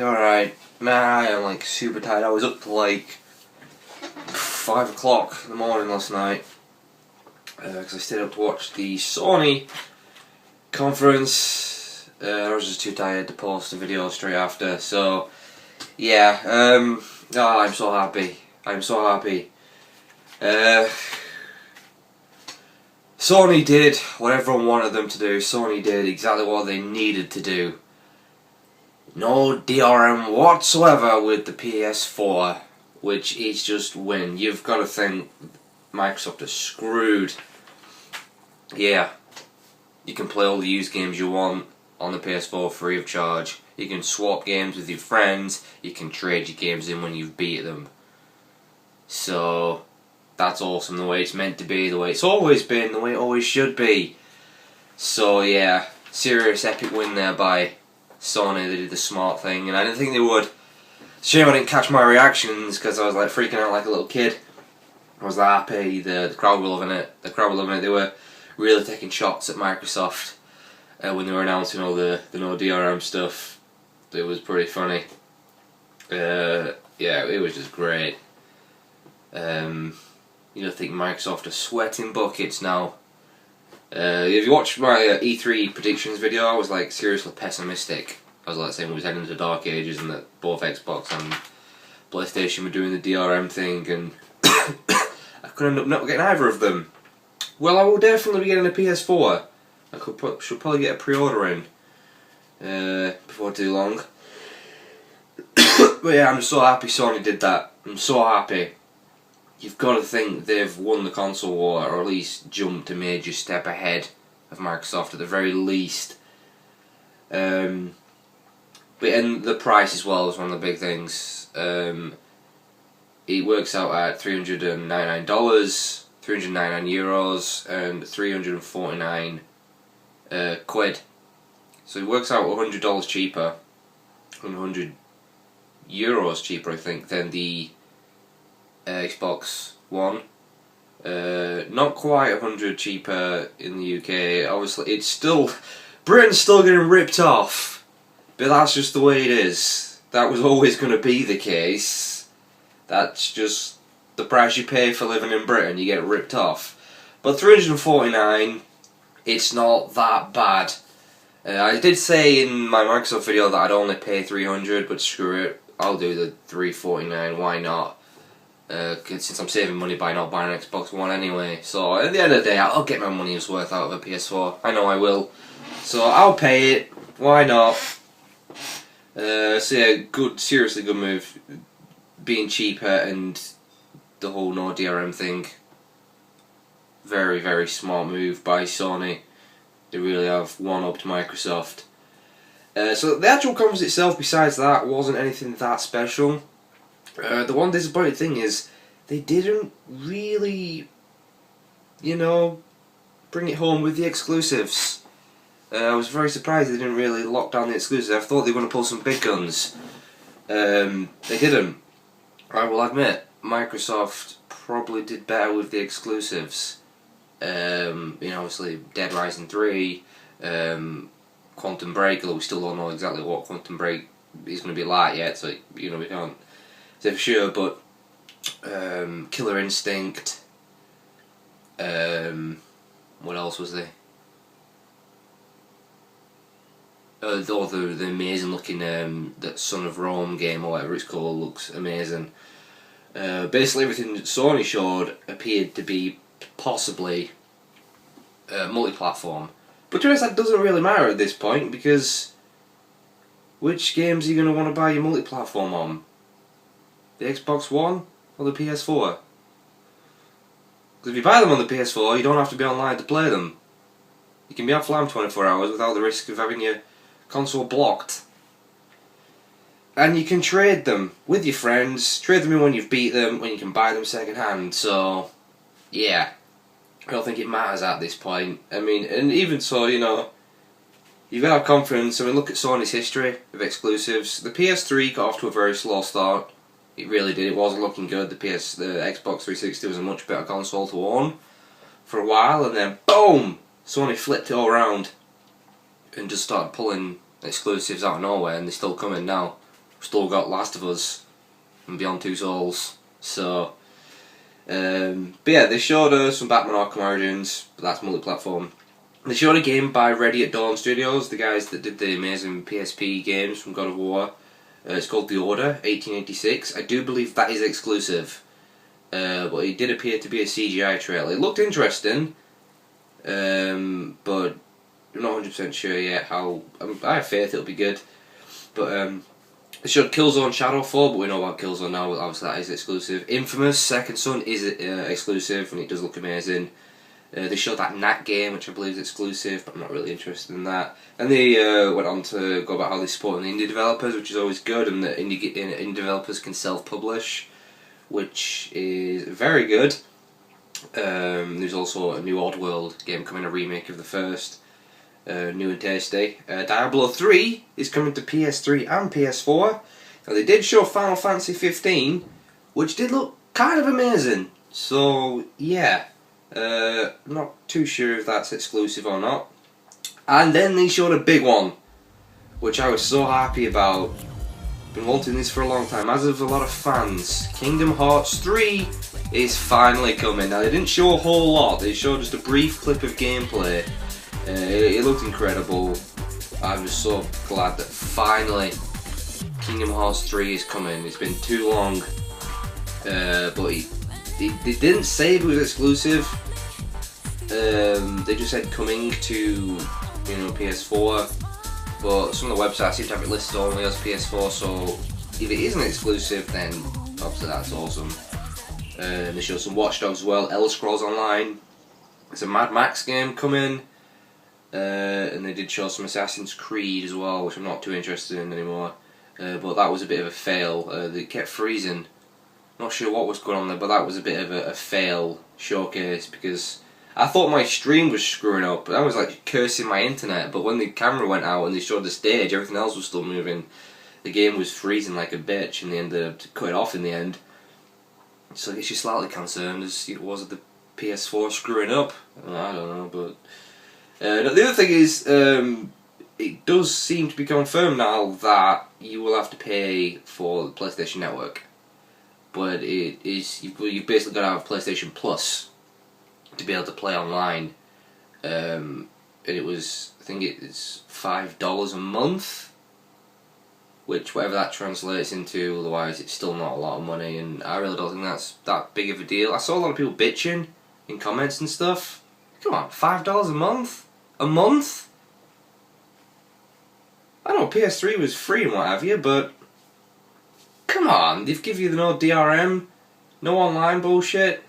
Alright, nah, I'm like super tired. I was up till like 5 o'clock in the morning last night because I stayed up to watch the Sony conference. I was just too tired to post a video straight after, so yeah, I'm so happy. I'm so happy. Sony did what everyone wanted them to do. Sony did exactly what they needed to do. No DRM whatsoever with the PS4, which is just win. You've got to think Microsoft is screwed. Yeah, you can play all the used games you want on the PS4 free of charge. You can swap games with your friends. You can trade your games in when you've beat them. So that's awesome, the way it's meant to be, the way it's always been, the way it always should be. So yeah, serious epic win there by Sony. They did the smart thing, and I didn't think they would. Shame I didn't catch my reactions because I was like freaking out like a little kid. I was that happy. The crowd were loving it. The crowd were loving it. They were really taking shots at Microsoft when they were announcing all the no DRM stuff. It was pretty funny. Yeah, it was just great. You think Microsoft are sweating buckets now. If you watched my E3 predictions video, I was like seriously pessimistic. I was like saying we was heading into dark ages and that both Xbox and PlayStation were doing the DRM thing, and I could end up not getting either of them. Well, I will definitely be getting a PS4. I should probably get a pre-order in before too long. But yeah, I'm just so happy Sony did that. I'm so happy. You've got to think they've won the console war, or at least jumped a major step ahead of Microsoft at the very least. But and the price as well is one of the big things. It works out at $399, €399, and 349 quid. So it works out $100 cheaper, €100 cheaper, I think, than the Xbox One. Not quite 100 cheaper in the UK. Obviously, it's still Britain's still getting ripped off, but that's just the way it is. That was always going to be the case. That's just the price you pay for living in Britain. You get ripped off. But 349, it's not that bad. I did say in my Microsoft video that I'd only pay 300, but screw it, I'll do the 349. Why not? Since I'm saving money by not buying an Xbox One anyway. So at the end of the day, I'll get my money's worth out of a PS4. I know I will. So I'll pay it. Why not? So yeah, good, seriously good move. Being cheaper and the whole no DRM thing. Very, very smart move by Sony. They really have one-upped Microsoft. So the actual conference itself, besides that, wasn't anything that special. The one disappointing thing is they didn't really, bring it home with the exclusives. I was very surprised they didn't really lock down the exclusives. I thought they were going to pull some big guns. They didn't. I will admit, Microsoft probably did better with the exclusives. Obviously Dead Rising 3, Quantum Break, although we still don't know exactly what Quantum Break is going to be like yet, so we can't say for sure, but Killer Instinct, what else was there? The amazing looking that Son of Rome game or whatever it's called looks amazing. Basically everything that Sony showed appeared to be possibly multi-platform. But to be honest, that doesn't really matter at this point, because which games are you going to want to buy your multi-platform on? The Xbox One or the PS4? Because if you buy them on the PS4, you don't have to be online to play them. You can be offline 24 hours without the risk of having your console blocked. And you can trade them with your friends, trade them in when you've beat them, when you can buy them second hand. So, yeah, I don't think it matters at this point. I mean, and even so, you've got to have confidence. I mean, look at Sony's history of exclusives. The PS3 got off to a very slow start. It really did. It wasn't looking good. The Xbox 360 was a much better console to own for a while, and then boom, Sony flipped it all around and just started pulling exclusives out of nowhere, and they're still coming now. still got Last of Us and Beyond Two Souls. So, but yeah, they showed some Batman Arkham Origins, but that's multi-platform. They showed a game by Ready at Dawn Studios, the guys that did the amazing PSP games from God of War. It's called The Order 1886. I do believe that is exclusive, but it did appear to be a CGI trailer. It looked interesting, but I'm not 100% sure yet how. I have faith it'll be good. But they showed Killzone Shadowfall, but we know about Killzone now. Obviously, that is exclusive. Infamous Second Son is exclusive, and it does look amazing. They showed that Knack game, which I believe is exclusive, but I'm not really interested in that. And they went on to go about how they support the indie developers, which is always good, and that indie developers can self-publish, which is very good. There's also a new Oddworld game coming, a remake of the first, new and tasty. Diablo 3 is coming to PS3 and PS4. Now they did show Final Fantasy 15, which did look kind of amazing. So yeah. Not too sure if that's exclusive or not. And then they showed a big one, which I was so happy about. Been wanting this for a long time, as have a lot of fans. Kingdom Hearts 3 is finally coming. Now they didn't show a whole lot, they showed just a brief clip of gameplay. It looked incredible. I'm just so glad that finally Kingdom Hearts 3 is coming. It's been too long, but they didn't say it was exclusive. They just said coming to, PS4. But some of the websites seem to have it listed only as PS4. So if it isn't exclusive, then obviously that's awesome. They show some Watch Dogs as well. Elder Scrolls Online. It's a Mad Max game coming. And they did show some Assassin's Creed as well, which I'm not too interested in anymore. But that was a bit of a fail. They kept freezing. Not sure what was going on there, but that was a bit of a fail showcase, because I thought my stream was screwing up. I was like cursing my internet, but when the camera went out and they showed the stage, everything else was still moving. The game was freezing like a bitch, and they ended up to cut it off in the end. So I guess you're slightly concerned, as it was the PS4 screwing up. I don't know, but the other thing is, it does seem to be confirmed now that you will have to pay for the PlayStation Network. But it is, you've basically got to have PlayStation Plus to be able to play online. And it was, I think it's $5 a month, which whatever that translates into, otherwise it's still not a lot of money, and I really don't think that's that big of a deal. I saw a lot of people bitching in comments and stuff. Come on, $5 a month? A month? I know PS3 was free and what have you, but come on, they've give you no DRM, no online bullshit.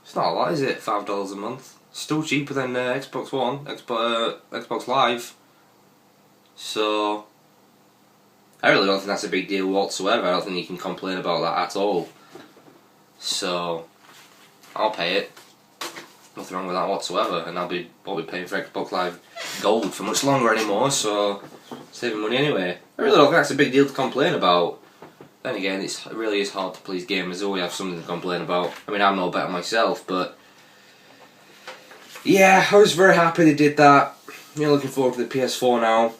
It's not a lot, is it? $5 a month. Still cheaper than Xbox One, Xbox Live. So I really don't think that's a big deal whatsoever. I don't think you can complain about that at all. So I'll pay it. Nothing wrong with that whatsoever, and I'll be paying for Xbox Live Gold for much longer anymore, so saving money anyway. I really don't think that's a big deal to complain about. Then again, it really is hard to please gamers. They always have something to complain about. I mean, I'm no better myself, but yeah, I was very happy they did that. Looking forward to the PS4 now.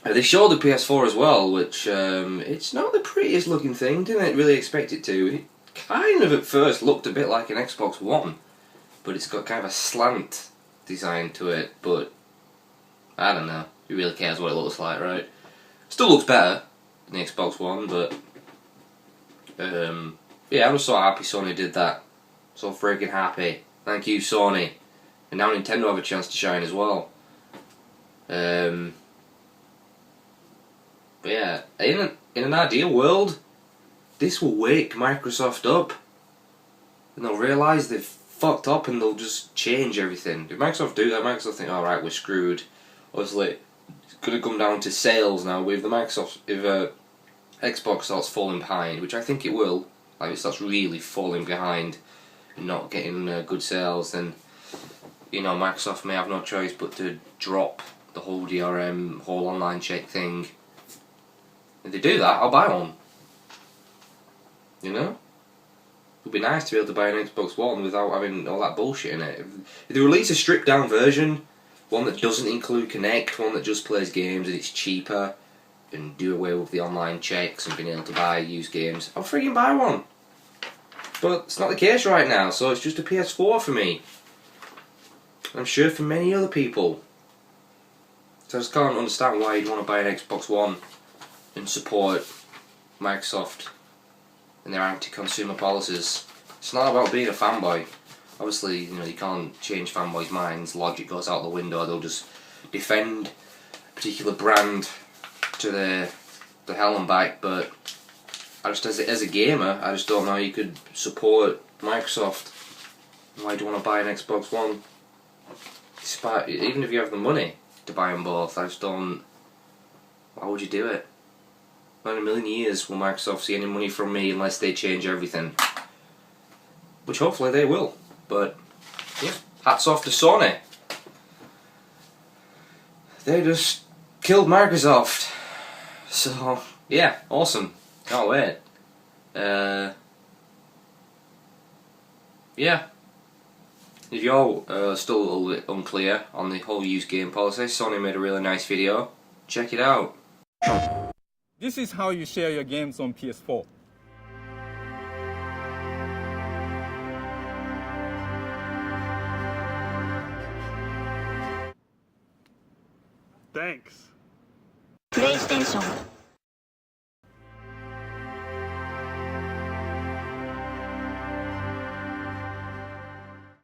They showed the PS4 as well, which it's not the prettiest looking thing. Didn't really expect it to. It kind of at first looked a bit like an Xbox One, but it's got kind of a slant design to it. But I don't know. Who really cares what it looks like, right? Still looks better than the Xbox One, but yeah, I'm just so happy Sony did that. So freaking happy. Thank you, Sony. And now Nintendo have a chance to shine as well. But yeah, in an ideal world, this will wake Microsoft up, and they'll realise they've fucked up, and they'll just change everything. If Microsoft do that, Microsoft think, alright, we're screwed. Obviously, it's going to come down to sales now. With the if Xbox starts falling behind, which I think it will, like it starts really falling behind and not getting good sales, then Microsoft may have no choice but to drop the whole DRM, whole online check thing. If they do that, I'll buy one. It would be nice to be able to buy an Xbox One without having all that bullshit in it. If they release a stripped down version, one that doesn't include Kinect, one that just plays games and it's cheaper, and do away with the online checks and being able to buy used games, I'll freaking buy one. But it's not the case right now, so it's just a PS4 for me. I'm sure for many other people. So I just can't understand why you'd want to buy an Xbox One and support Microsoft and their anti-consumer policies. It's not about being a fanboy. Obviously, you know, you can't change fanboys' minds. Logic goes out the window. They'll just defend a particular brand to the hell and back. But I just, as a gamer, I just don't know how you could support Microsoft. Why do you want to buy an Xbox One? Despite, even if you have the money to buy them both, I just don't. Why would you do it? Not in a million years will Microsoft see any money from me unless they change everything. Which hopefully they will. But yeah, hats off to Sony. They just killed Microsoft. So yeah, awesome. Can't wait. Yeah. If you're still a little bit unclear on the whole used game policy, Sony made a really nice video. Check it out. This is how you share your games on PS4. Thanks. PlayStation